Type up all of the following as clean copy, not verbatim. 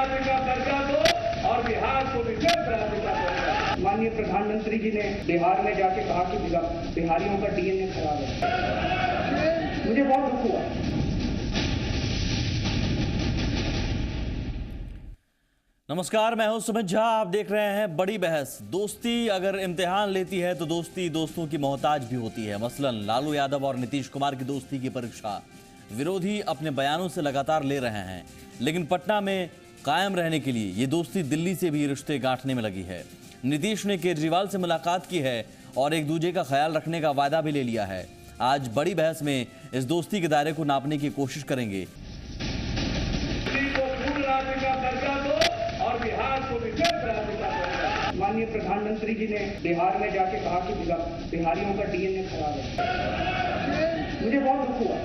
राज्य का दर्जा दो और बिहार को विशेष राज्य का दर्जा। माननीय प्रधानमंत्री जी ने बिहार में जाके कहा कि बिहारियों का डीएनए खराब है। मुझे बहुत दुख हुआ। नमस्कार, मैं हूं सुमित झा। आप देख रहे हैं बड़ी बहस। दोस्ती अगर इम्तिहान लेती है तो दोस्ती दोस्तों की मोहताज भी होती है। मसलन लालू यादव और नीतीश कुमार की दोस्ती की परीक्षा विरोधी अपने बयानों से लगातार ले रहे हैं, लेकिन पटना में कायम रहने के लिए ये दोस्ती दिल्ली से भी रिश्ते गांठने में लगी है। नीतीश ने केजरीवाल से मुलाकात की है और एक दूसरे का ख्याल रखने का वादा भी ले लिया है। आज बड़ी बहस में इस दोस्ती के दायरे को नापने की कोशिश करेंगे। माननीय प्रधानमंत्री जी ने बिहार में जाके कहा कि बिहारियों का डीएनए खराब है। मुझे बहुत दुख हुआ।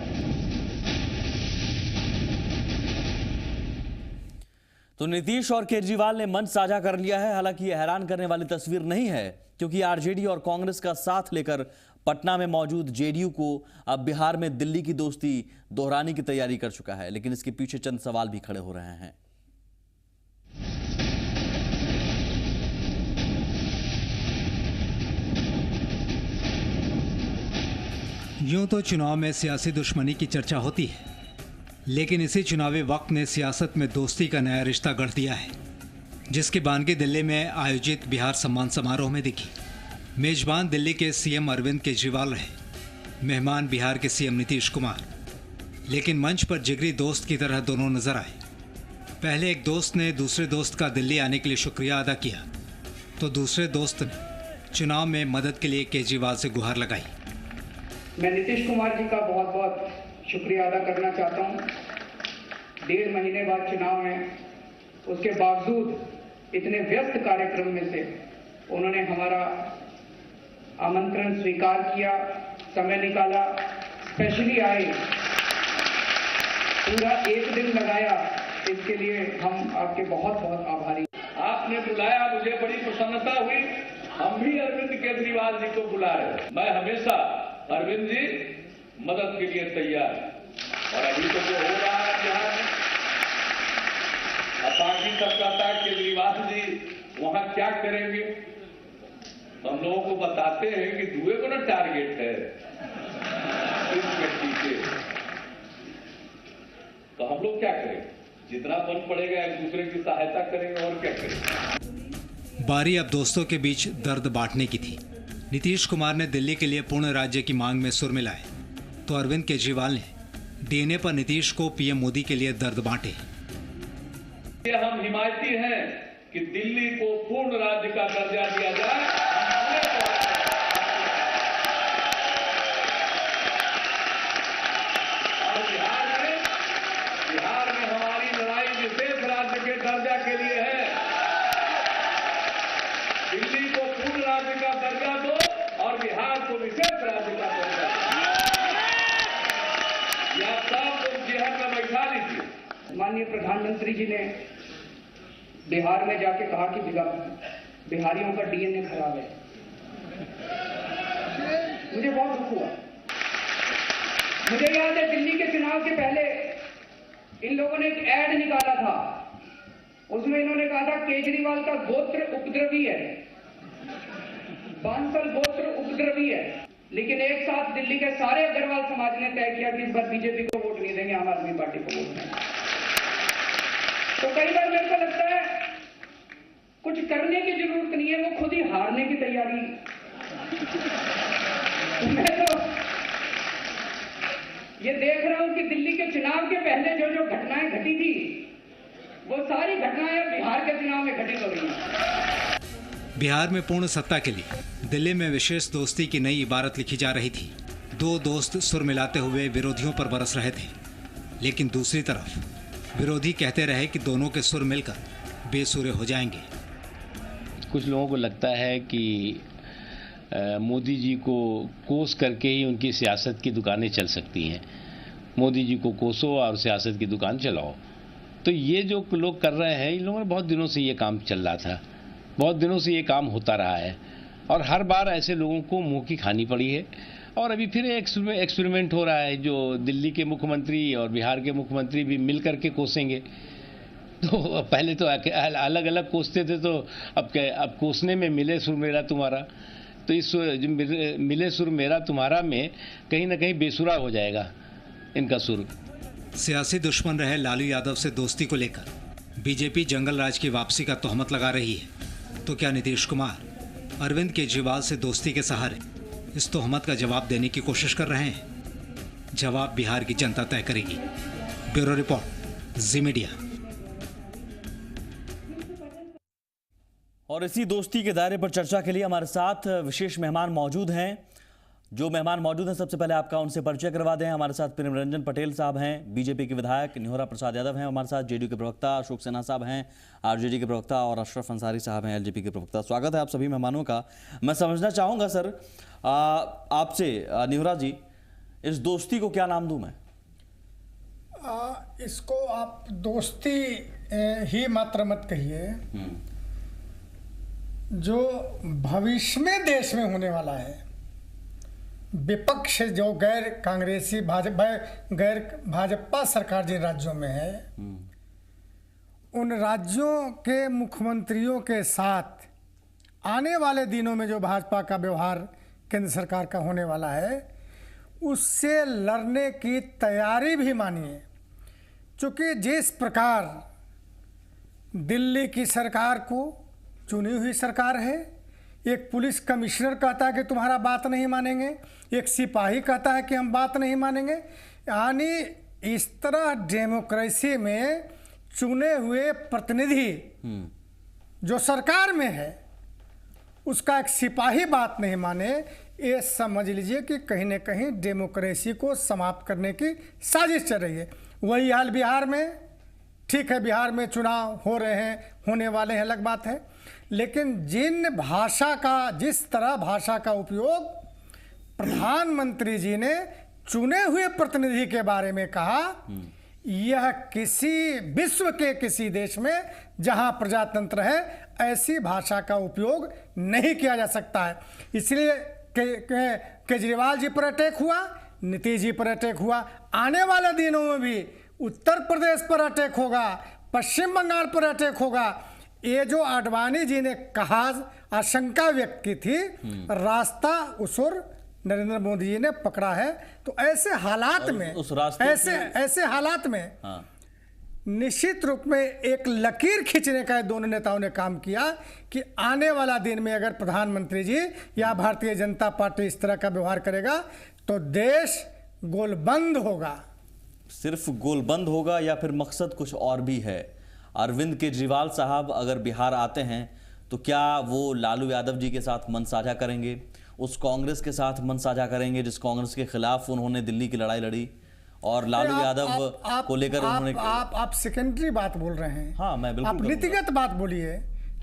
तो नीतीश और केजरीवाल ने मंच साझा कर लिया है। हालांकि यह हैरान करने वाली तस्वीर नहीं है, क्योंकि आरजेडी और कांग्रेस का साथ लेकर पटना में मौजूद जेडीयू को अब बिहार में दिल्ली की दोस्ती दोहराने की तैयारी कर चुका है। लेकिन इसके पीछे चंद सवाल भी खड़े हो रहे हैं। यूं तो चुनाव में सियासी दुश्मनी की चर्चा होती है, लेकिन इसी चुनावी वक्त ने सियासत में दोस्ती का नया रिश्ता गढ़ दिया है, जिसकी बानगी दिल्ली में आयोजित बिहार सम्मान समारोह में दिखी। मेजबान दिल्ली के सीएम अरविंद केजरीवाल रहे, मेहमान बिहार के सीएम नीतीश कुमार। लेकिन मंच पर जिगरी दोस्त की तरह दोनों नजर आए। पहले एक दोस्त ने दूसरे दोस्त का दिल्ली आने के लिए शुक्रिया अदा किया, तो दूसरे दोस्त ने चुनाव में मदद के लिए केजरीवाल से गुहार लगाई। मैं नीतीश कुमार जी का बहुत बहुत शुक्रिया अदा करना चाहता हूं। 1.5 महीने बाद चुनाव है, उसके बावजूद इतने व्यस्त कार्यक्रम में से उन्होंने हमारा आमंत्रण स्वीकार किया, समय निकाला, स्पेशली आए, पूरा 1 दिन लगाया। इसके लिए हम आपके बहुत बहुत आभारी। आपने बुलाया, मुझे बड़ी प्रसन्नता हुई। हम भी अरविंद केजरीवाल जी को बुला रहे। मैं हमेशा अरविंद जी मदद के लिए तैयार। और अभी तो जो हो रहा है बिहार में, अब बाकी सब कहता है केजरीवाल जी वहां क्या करेंगे, तो हम लोगों को बताते हैं कि दुए को ना टारगेट है इस व्यक्ति के, तो हम लोग क्या करें, जितना बन पड़ेगा एक दूसरे की सहायता करेंगे और क्या करेंगे। बारी अब दोस्तों के बीच दर्द बांटने की थी। नीतीश कुमार ने दिल्ली के लिए पूर्ण राज्य की मांग में सुर मिलाए, तो अरविंद केजरीवाल ने डीएनए पर नीतीश को पीएम मोदी के लिए दर्द बांटे। हम हिमायती हैं कि दिल्ली को पूर्ण राज्य का दर्जा दिया जाए। और बिहार में हमारी लड़ाई विशेष राज्य के दर्जा के लिए है। दिल्ली को पूर्ण राज्य का दर्जा दो और बिहार को विशेष राज्य का दर्जा दो। या सब लोग जेहर में बैठा लीजिए। माननीय प्रधानमंत्री जी ने बिहार में जाके कहा कि बिहारियों का डीएनए खराब है। मुझे बहुत दुख हुआ। मुझे याद है दिल्ली के चुनाव से पहले इन लोगों ने एक ऐड निकाला था, उसमें इन्होंने कहा था केजरीवाल का गोत्र उपद्रवी है, बांसल गोत्र उपद्रवी है। लेकिन एक साथ दिल्ली के सारे अग्रवाल समाज ने तय किया कि इस बार बीजेपी को वोट नहीं देंगे, आम आदमी पार्टी को वोट देंगे। तो कई बार मेरे को लगता है कुछ करने की जरूरत नहीं है, वो खुद ही हारने की तैयारी। मैं तो ये देख रहा हूं कि दिल्ली के चुनाव के पहले जो जो घटनाएं घटी थी, वो सारी घटनाएं बिहार के चुनाव में घटित हो रही हैं। बिहार में पूर्ण सत्ता के लिए दिल्ली में विशेष दोस्ती की नई इबारत लिखी जा रही थी। दो दोस्त सुर मिलाते हुए विरोधियों पर बरस रहे थे, लेकिन दूसरी तरफ विरोधी कहते रहे कि दोनों के सुर मिलकर बेसुरे हो जाएंगे। कुछ लोगों को लगता है कि मोदी जी को कोस करके ही उनकी सियासत की दुकानें चल सकती हैं। मोदी जी को कोसो और सियासत की दुकान चलाओ। तो ये जो लोग कर रहे हैं, इन लोगों ने बहुत दिनों से ये काम चल रहा था, बहुत दिनों से ये काम होता रहा है और हर बार ऐसे लोगों को मुंह की खानी पड़ी है। और अभी फिर एक्सपेरिमेंट हो रहा है जो दिल्ली के मुख्यमंत्री और बिहार के मुख्यमंत्री भी मिल करके कोसेंगे। तो पहले तो अलग अलग कोसते थे, तो अब कोसने में मिले सुर मेरा तुम्हारा, तो इस मिले सुर मेरा तुम्हारा में कहीं ना कहीं बेसुरा हो जाएगा इनका सुर। सियासी दुश्मन रहे लालू यादव से दोस्ती को लेकर बीजेपी जंगल राज की वापसी का तोहमत लगा रही है, तो क्या नीतीश कुमार अरविंद केजरीवाल से दोस्ती के सहारे इस तोहमत का जवाब देने की कोशिश कर रहे हैं? जवाब बिहार की जनता तय करेगी। ब्यूरो रिपोर्ट, जी मीडिया। और इसी दोस्ती के दायरे पर चर्चा के लिए हमारे साथ विशेष मेहमान मौजूद हैं। जो मेहमान मौजूद हैं सबसे पहले आपका उनसे परिचय करवा दें। हमारे साथ प्रेम रंजन पटेल साहब हैं, बीजेपी के विधायक। निहोरा प्रसाद यादव हैं हमारे साथ, जेडीयू के प्रवक्ता। अशोक सिन्हा साहब हैं, आरजेडी के प्रवक्ता। और अशरफ अंसारी साहब हैं, एलजेपी के प्रवक्ता। स्वागत है आप सभी मेहमानों का। मैं समझना चाहूँगा सर आपसे, निहोरा जी, इस दोस्ती को क्या नाम दूं मैं? इसको आप दोस्ती ही मात्र मत कहिए, जो भविष्य में देश में होने वाला है। विपक्ष जो गैर कांग्रेसी गैर भाजपा सरकार जिन राज्यों में है, उन राज्यों के मुख्यमंत्रियों के साथ आने वाले दिनों में जो भाजपा का व्यवहार केंद्र सरकार का होने वाला है, उससे लड़ने की तैयारी भी मानिए। चूँकि जिस प्रकार दिल्ली की सरकार को चुनी हुई सरकार है, एक पुलिस कमिश्नर कहता है कि तुम्हारा बात नहीं मानेंगे, एक सिपाही कहता है कि हम बात नहीं मानेंगे, यानी इस तरह डेमोक्रेसी में चुने हुए प्रतिनिधि जो सरकार में है, उसका एक सिपाही बात नहीं माने, ये समझ लीजिए कि कहीं न कहीं डेमोक्रेसी को समाप्त करने की साजिश चल रही है। वही हाल बिहार में। ठीक है, बिहार में चुनाव हो रहे हैं, होने वाले हैं, अलग बात है, लेकिन जिस तरह भाषा का उपयोग प्रधानमंत्री जी ने चुने हुए प्रतिनिधि के बारे में कहा, यह किसी विश्व के किसी देश में जहां प्रजातंत्र है ऐसी भाषा का उपयोग नहीं किया जा सकता है। इसलिए केजरीवाल जी पर अटैक हुआ, नीतीश जी पर अटैक हुआ, आने वाले दिनों में भी उत्तर प्रदेश पर अटैक होगा, पश्चिम बंगाल पर अटैक होगा। ये जो आडवाणी जी ने कहा, आशंका व्यक्त की थी, रास्ता उस ओर नरेंद्र मोदी जी ने पकड़ा है। तो ऐसे हालात में ऐसे हालात में निश्चित रूप में एक लकीर खींचने का दोनों नेताओं ने काम किया कि आने वाला दिन में अगर प्रधानमंत्री जी या भारतीय जनता पार्टी इस तरह का व्यवहार करेगा तो देश गोलबंद होगा। सिर्फ गोलबंद होगा या फिर मकसद कुछ और भी है? अरविंद केजरीवाल साहब अगर बिहार आते हैं तो क्या वो लालू यादव जी के साथ मन साझा करेंगे, उस कांग्रेस के साथ मन साझा करेंगे जिस कांग्रेस के खिलाफ उन्होंने दिल्ली की लड़ाई लड़ी, और लालू यादव को लेकर उन्होंने आप सेकेंडरी बात बोल रहे हैं। हाँ, मैं बिल्कुल आप नीतिगत बात बोलिए।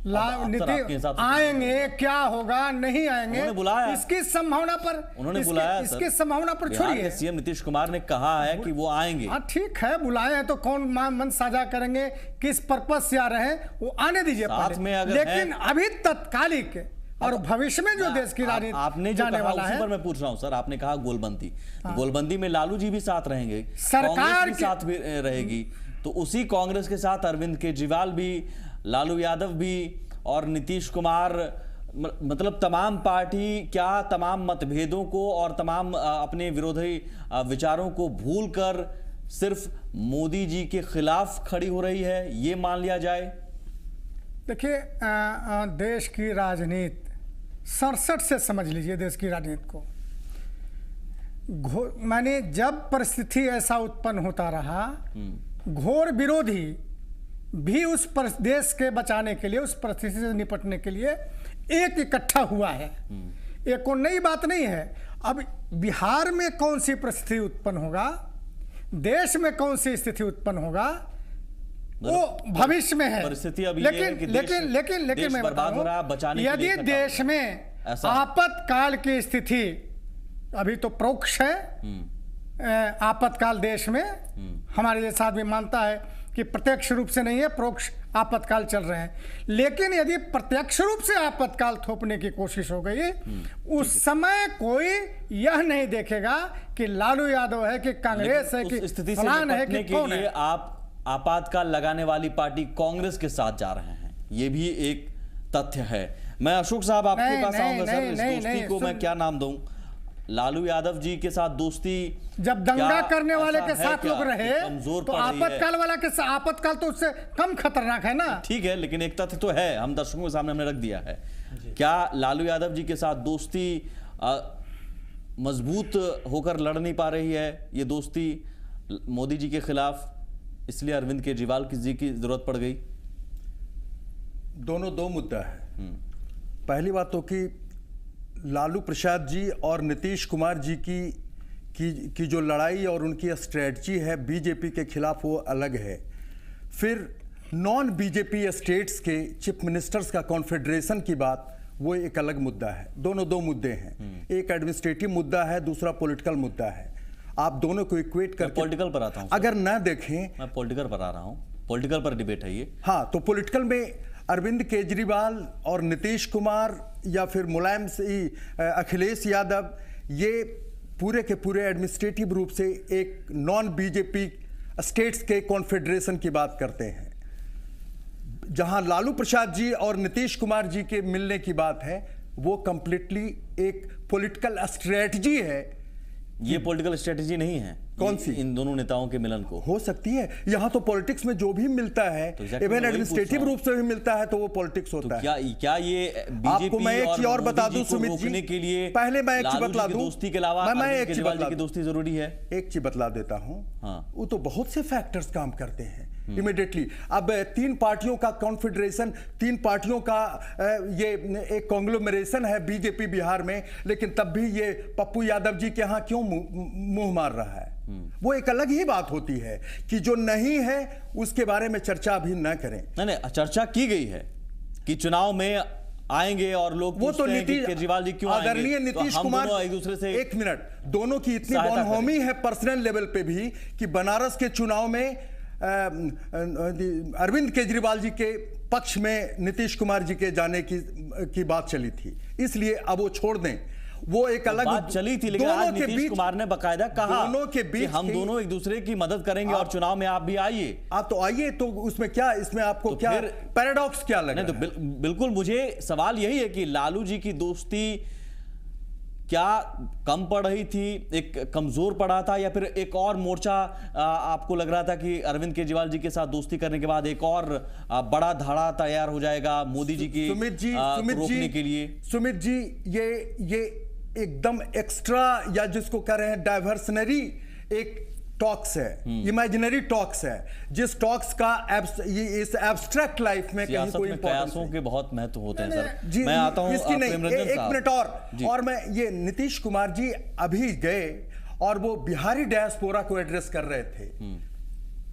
आएंगे, क्या होगा, नहीं आएंगे, उन्होंने बुलाया, इसकी संभावना पर उन्होंने बुलाया, इसकी संभावना पर छोड़िए। सीएम नीतीश कुमार ने कहा है कि वो आएंगे। हाँ ठीक है, बुलाए हैं तो कौन मन साझा करेंगे, किस पर्पज से आ रहे हैं, वो आने दीजिए पहले। लेकिन अभी तत्कालिक और भविष्य में जो देश की राजनीति आपने जो जाने कहा वाला उसी है, पर मैं पूछ रहा हूं सर। आपने कहा गोलबंदी, गोलबंदी में लालू जी भी साथ रहेंगे, सरकार भी साथ भी रहेगी, तो उसी कांग्रेस के साथ अरविंद केजरीवाल भी, लालू यादव भी और नीतीश कुमार, मतलब तमाम पार्टी क्या तमाम मतभेदों को और तमाम अपने विरोधी विचारों को भूलकर सिर्फ मोदी जी के खिलाफ खड़ी हो रही है, ये मान लिया जाए? देखिए, देश की राजनीति 67 से समझ लीजिए, देश की राजनीति को माने जब परिस्थिति ऐसा उत्पन्न होता रहा, घोर विरोधी भी उस देश के बचाने के लिए, उस परिस्थिति से निपटने के लिए एक इकट्ठा हुआ है। ये कोई नई बात नहीं है। अब बिहार में कौन सी परिस्थिति उत्पन्न होगा, देश में कौन सी स्थिति उत्पन्न होगा, वो भविष्य में है। परिस्थिति अभी लेकिन मैं बता रहा हूं, यदि देश में आपातकाल की स्थिति, अभी तो प्रोक्ष है, आपातकाल देश में हमारे जैसा आदमी मानता है कि प्रत्यक्ष रूप से नहीं है, परोक्ष आपातकाल चल रहे हैं। लेकिन यदि प्रत्यक्ष रूप से आपातकाल थोपने की कोशिश हो गई, उस समय कोई यह नहीं देखेगा कि लालू यादव है कि कांग्रेस है कि फलान है कि कौन है। आपातकाल लगाने वाली पार्टी कांग्रेस के साथ जा रहे हैं, ये भी एक तथ्य है। मैं अशोक साहब आपके पास आऊंगा सर, इस दोस्ती को मैं क्या नाम दूं? लालू यादव जी के साथ दोस्ती, जब दंगा करने वाले के साथ क्या? लोग रहे कमजोर तो पड़ रही है। आपातकाल वाला के साथ, आपातकाल तो उससे कम खतरनाक है ना। ठीक है, लेकिन एक तथ्य तो है, हम दर्शकों के सामने हमने रख दिया है। क्या लालू यादव जी के साथ दोस्ती मजबूत होकर लड़ नहीं पा रही है? ये दोस्ती मोदी जी के खिलाफ, इसलिए अरविंद केजरीवाल जी की जरूरत पड़ गई? दोनों दो मुद्दा है। पहली बात तो कि लालू प्रसाद जी और नीतीश कुमार जी की जो लड़ाई और उनकी स्ट्रेटजी है बीजेपी के खिलाफ, वो अलग है। फिर नॉन बीजेपी स्टेट्स के चीफ मिनिस्टर्स का कॉन्फेडरेशन की बात, वो एक अलग मुद्दा है। दोनों दो मुद्दे हैं, एक एडमिनिस्ट्रेटिव मुद्दा है, दूसरा पॉलिटिकल मुद्दा है। आप दोनों को इक्वेट करके पॉलिटिकल पर आता हूं, अगर ना देखें, मैं पॉलिटिकल पर आ रहा हूं, पॉलिटिकल पर डिबेट है ये। हाँ, तो पॉलिटिकल में अरविंद केजरीवाल और नीतीश कुमार या फिर मुलायम सिंह, अखिलेश यादव, ये पूरे के पूरे एडमिनिस्ट्रेटिव रूप से एक नॉन बीजेपी स्टेट्स के कॉन्फेडरेशन की बात करते हैं। जहां लालू प्रसाद जी और नीतीश कुमार जी के मिलने की बात है, वो कंप्लीटली एक पॉलिटिकल स्ट्रेटजी है। ये पॉलिटिकल स्ट्रेटजी नहीं है। कौन सी? इन दोनों नेताओं के मिलन को हो सकती है। यहां तो पॉलिटिक्स में जो भी मिलता है, तो exactly इवन मैं वही एडमिनिस्ट्रेटिव पूछ रहा रूप से भी मिलता है, तो वो पॉलिटिक्स तो होता है। क्या ये आपको मैं एक चीज और बता दूं सुमित जी, रोकने के लिए पहले मैं एक चीज लालू जी बतला की दूं, दोस्ती के अलावा मैं अरविंद एक चीज केजरीवाल जी बतला की दूं, दोस्ती जरूरी है? एक चीज बतला देता हूं। हाँ। वो तो बहुत से फैक्टर्स काम करते हैं इमीडिएटली। अब तीन पार्टियों का कॉन्फेडरेशन, तीन पार्टियों का ये एक कॉन्ग्लोमरेशन है बीजेपी बिहार में, लेकिन तब भी ये पप्पू यादव जी के यहाँ क्यों मुंह मार रहा है? वो एक अलग ही बात होती है कि जो नहीं है उसके बारे में चर्चा अभी न करें। नहीं, चर्चा की गई है कि चुनाव में आएंगे और लोग वो तो पूछते हैं कि नीतीश, केजरीवाल जी क्यों आएंगे? आदरणीय नीतीश तो हम कुमार, दोनों एक दूसरे से एक मिनट, दोनों की इतनी सहायता बनहोमी है पर्सनल लेवल पे भी कि बनारस के चुनाव में अरविंद केजरीवाल जी के पक्ष में नीतीश कुमार जी के जाने की बात चली थी, इसलिए अब वो छोड़ दें। वो एक अलग बात चली थी, लेकिन आज नीतीश कुमार ने बकायदा कहा कि हम दोनों एक दूसरे की मदद करेंगे और चुनाव में आप भी आइए। आप तो आइए, तो उसमें क्या, इसमें आपको तो क्या पैराडॉक्स क्या लगा? नहीं, तो बिल्कुल मुझे सवाल यही है कि लालू जी की दोस्ती क्या कम पड़ रही थी, एक कमजोर पड़ा था, या फिर एक और मोर्चा आपको लग रहा था कि अरविंद केजरीवाल जी के साथ दोस्ती करने के बाद एक और बड़ा धाड़ा तैयार हो जाएगा मोदी जी की रोकने के लिए? सुमित जी, ये एकदम एक्स्ट्रा, या जिसको कह रहे हैं डाइवर्सनरी एक टॉक्स है, इमेजिनरी टॉक्स है, जिस टॉक्स का इस एब्स्ट्रैक्ट लाइफ में कहीं कोई कयासों के बहुत महत्व होते हैं सर। जी, मैं आता हूं इसकी नहीं, एक मिनट और मैं ये नीतीश कुमार जी अभी गए और वो बिहारी डायस्पोरा को एड्रेस कर रहे थे।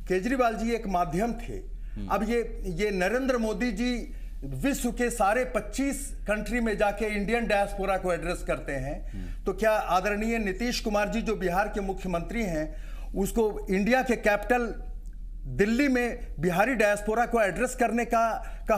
केजरीवाल जी एक माध्यम थे। अब ये नरेंद्र मोदी जी विश्व के सारे 25 कंट्री में जाके इंडियन डायस्पोरा को एड्रेस करते हैं, तो क्या आदरणीय नीतीश कुमार जी जो बिहार के मुख्यमंत्री हैं, उसको इंडिया के कैपिटल दिल्ली में बिहारी डायस्पोरा को एड्रेस करने का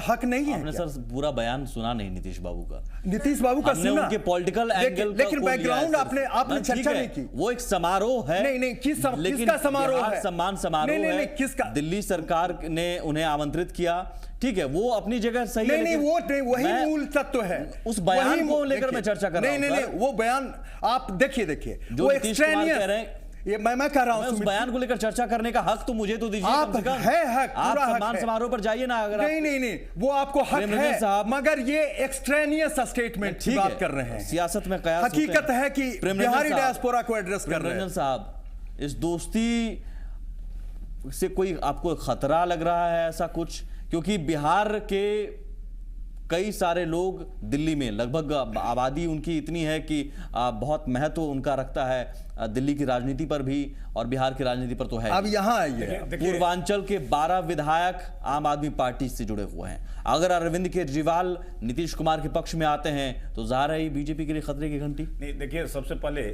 हक नहीं है? आपने सर पूरा बयान सुना नहीं नीतीश बाबू का? नीतीश बाबू का सुना, उनके पॉलिटिकल एंगल, लेकिन बैकग्राउंड आपने चर्चा नहीं की। वो एक समारोह है। नहीं, किसका समारोह है? सम्मान समारोह है, किसका? दिल्ली सरकार ने उन्हें आमंत्रित किया, ठीक है, वो अपनी जगह सही है। नहीं, वही मूल तत्व है। उस बयान को लेकर मैं चर्चा कर रहा हूं। नहीं, वो बयान आप देखिए, जो नीतीश कुमार कह रहे हैं, ये मैं कह रहा हूं, उस बयान को लेकर चर्चा करने का हक तो मुझे तो दीजिए। आप है हक, आप सम्मान समारोह पर जाइए ना। अगर नहीं, वो आपको हक है, मगर ये एक्सट्रेनियस स्टेटमेंट की बात कर रहे हैं। सियासत में कयास हकीकत है कि बिहारी डायस्पोरा को एड्रेस कर रहे हैं। साहब, इस दोस्ती से कोई आपको खतरा लग रहा है ऐसा कुछ? क्योंकि बिहार के कई सारे लोग दिल्ली में, लगभग आबादी उनकी इतनी है कि बहुत महत्व उनका रखता है दिल्ली की राजनीति पर भी और बिहार की राजनीति पर तो है। अब यहाँ आइए, पूर्वांचल के 12 विधायक आम आदमी पार्टी से जुड़े हुए हैं। अगर अरविंद केजरीवाल नीतीश कुमार के पक्ष में आते हैं तो ज़ाहिर है बीजेपी के लिए खतरे की घंटी। नहीं, देखिए, सबसे पहले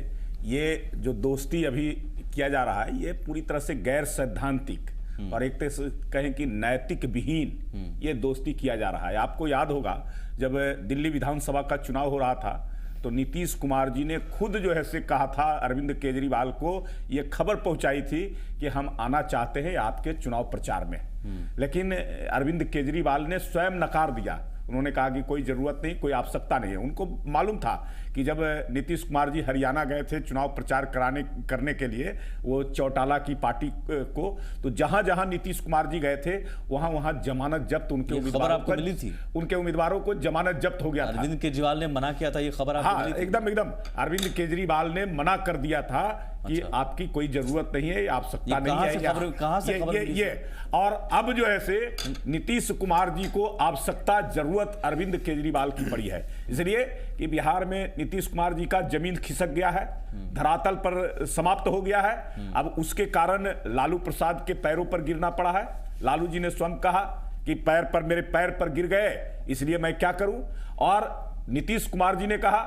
ये जो दोस्ती अभी किया जा रहा है, ये पूरी तरह से गैर सैद्धांतिक और एक तरह से कहें कि नैतिक विहीन ये दोस्ती किया जा रहा है। आपको याद होगा जब दिल्ली विधानसभा का चुनाव हो रहा था तो नीतीश कुमार जी ने खुद जो है से कहा था अरविंद केजरीवाल को, ये खबर पहुंचाई थी कि हम आना चाहते हैं आपके चुनाव प्रचार में। लेकिन अरविंद केजरीवाल ने स्वयं नकार दिया। उन्होंने कहा कि कोई जरूरत नहीं, कोई आवश्यकता नहीं है। उनको मालूम था कि जब नीतीश कुमार जी हरियाणा गए थे चुनाव प्रचार करने के लिए वो चौटाला की पार्टी को, तो जहां जहां नीतीश कुमार जी गए थे वहां वहां जमानत जब्त उनके उम्मीदवारों को मिली थी। उनके उम्मीदवारों को जमानत जब्त हो गया था। अरविंद केजरीवाल ने मना किया था, ये खबर आपको मिली थी? एकदम अरविंद केजरीवाल ने मना कर दिया था कि आपकी कोई जरूरत नहीं है, आवश्यकता नहीं है। कहां से खबर ये और अब जो है से नीतीश कुमार जी को आवश्यकता जरूरत अरविंद केजरीवाल की पड़ी है, इसलिए कि बिहार में नीतीश कुमार जी का जमीन खिसक गया है, धरातल पर समाप्त हो गया है। अब उसके कारण लालू प्रसाद के पैरों पर गिरना पड़ा है। लालू जी ने स्वयं कहा कि मेरे पैर पर गिर गए, इसलिए मैं क्या करूं। और नीतीश कुमार जी ने कहा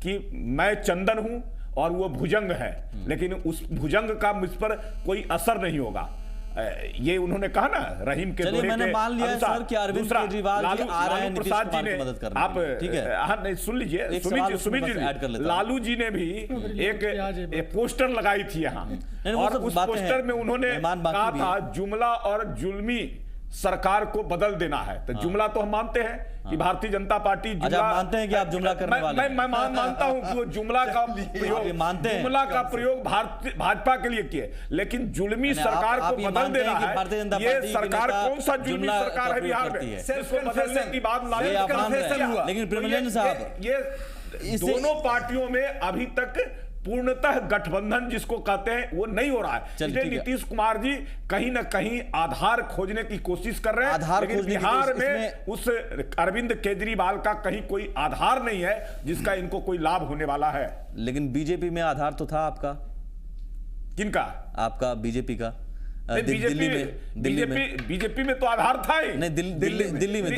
कि मैं चंदन हूं और वो भुजंग है, लेकिन उस भुजंग का मुझ पर कोई असर नहीं होगा। ये उन्होंने कहा ना रहीम के दोहे मैंने मान लिया सर कि अरविंद केजरीवाल जी आ रहे हैं नीतीश कुमार की मदद करने। आप ठीक है, हाँ नहीं सुन लीजिए, सुमित जी, लालू जी ने भी एक पोस्टर लगाई थी यहाँ, और उस पोस्टर में उन्होंने कहा था जुमला और जुल्मी सरकार को बदल देना है। तो जुमला तो हम मानते हैं कि भारतीय जनता पार्टी जुमला मानते हैं कि आप जुमला करने वाले हैं। मैं मानता हूं कि वो जुमला का प्रयोग भाजपा के लिए किए, लेकिन जुल्मी सरकार को बदल देना है। ये सरकार कौन सा जुल्मी सरकार है बिहार में, इसको बदलने की बात हुआ। लेकिन प्रेमचंद साहब, ये दोनों पार्टियों में अभी तक पूर्णतः गठबंधन जिसको कहते हैं वो नहीं हो रहा है। इसलिए नीतीश कुमार जी कहीं ना कहीं आधार खोजने की कोशिश कर रहे हैं, लेकिन बिहार में उस अरविंद केजरीवाल का कहीं कोई आधार नहीं है जिसका इनको कोई लाभ होने वाला है। लेकिन बीजेपी में आधार तो था आपका। किनका? आपका बीजेपी का। बीजेपी में तो आधार था ही नहीं। दिल्ली में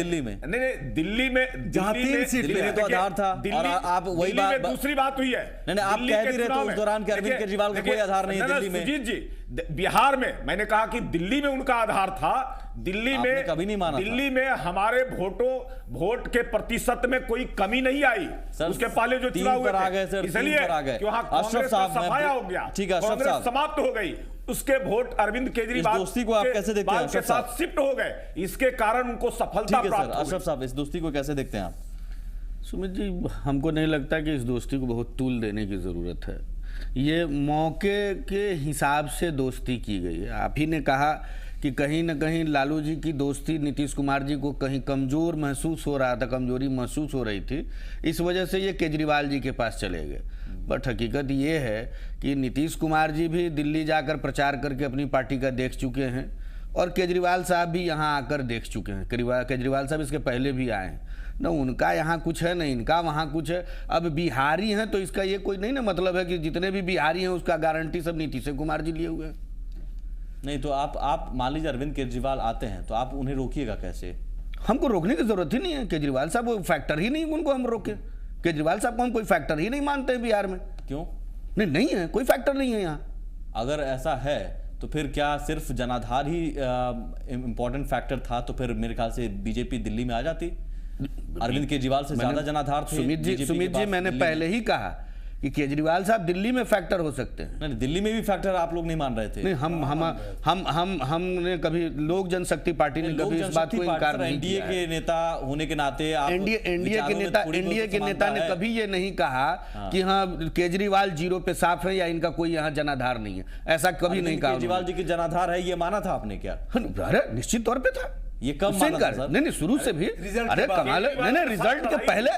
दिल्ली में जहां 3 सीट में तो आधार था। और आप वही बात, दूसरी बात हुई है। नहीं आप कह भी रहे थे उस दौरान कि अरविंद केजरीवाल का कोई आधार नहीं है दिल्ली में। सुजीत जी, बिहार में मैंने कहा कि दिल्ली में उनका आधार था। दिल्ली में कभी नहीं माना। दिल्ली में हमारे वोट के प्रतिशत में कोई कमी नहीं आई। उसके पहले जो चुनाव हुए थे, इसलिए वहां कांग्रेस का सफाया हो गया, कांग्रेस समाप्त हो गई, उसके वोट अरविंद केजरीवाल दोस्ती को आप कैसे देखते हैं? के साथ शिफ्ट हो गए, इसके कारण उनको सफलता प्राप्त हुई। अशरफ साहब, इस दोस्ती को कैसे देखते हैं आप? सुमित जी, हमको नहीं लगता कि इस दोस्ती को बहुत तूल देने की जरूरत है। ये मौके के हिसाब से दोस्ती की गई है। आप ही ने कहा कि कहीं ना कहीं लालू जी की दोस्ती नीतीश कुमार जी को कहीं कमज़ोर महसूस हो रहा था, कमजोरी महसूस हो रही थी, इस वजह से ये केजरीवाल जी के पास चले गए। बट हकीकत ये है कि नीतीश कुमार जी भी दिल्ली जाकर प्रचार करके अपनी पार्टी का देख चुके हैं, और केजरीवाल साहब भी यहाँ आकर देख चुके हैं। केजरीवाल साहब इसके पहले भी आए हैं ना, उनका यहाँ कुछ है, नहीं इनका वहाँ कुछ है। अब बिहारी हैं तो इसका ये कोई नहीं ना मतलब है कि जितने भी बिहारी हैं उसका गारंटी सब नीतीश कुमार जी लिए हुए हैं। नहीं तो आप मान लीजिए अरविंद केजरीवाल आते हैं तो आप उन्हें रोकिएगा कैसे? हमको रोकने की जरूरत ही नहीं है। केजरीवाल साहब वो फैक्टर ही नहीं, उनको हम रोके। केजरीवाल साहब को हम कोई फैक्टर ही नहीं मानते हैं बिहार में। क्यों? नहीं है, कोई फैक्टर नहीं है यहाँ। अगर ऐसा है तो फिर क्या सिर्फ जनाधार ही इंपॉर्टेंट फैक्टर था? तो फिर मेरे ख्याल से बीजेपी दिल्ली में आ जाती। अरविंद केजरीवाल से ज्यादा जनाधार थे। सुमित जी, मैंने पहले ही कहा कि केजरीवाल साहब दिल्ली में फैक्टर हो सकते हैं। नहीं, दिल्ली में भी फैक्टर आप लोग नहीं मान रहे थे। नहीं, हमने कभी लोक जनशक्ति पार्टी ने कभी इस बात को इनकार नहीं किया। एनडीए के नेता होने के नाते एनडीए के नेता ने कभी ये नहीं कहा कि हाँ केजरीवाल जीरो पे साफ है या इनका कोई यहाँ जनाधार नहीं है, ऐसा कभी नहीं कहा। केजरीवाल जी की जनाधार है ये माना था आपने क्या? अरे निश्चित तौर पे था। ये कब माना था सर? नहीं शुरू से भी। अरे कमाल है। नहीं रिजल्ट के पहले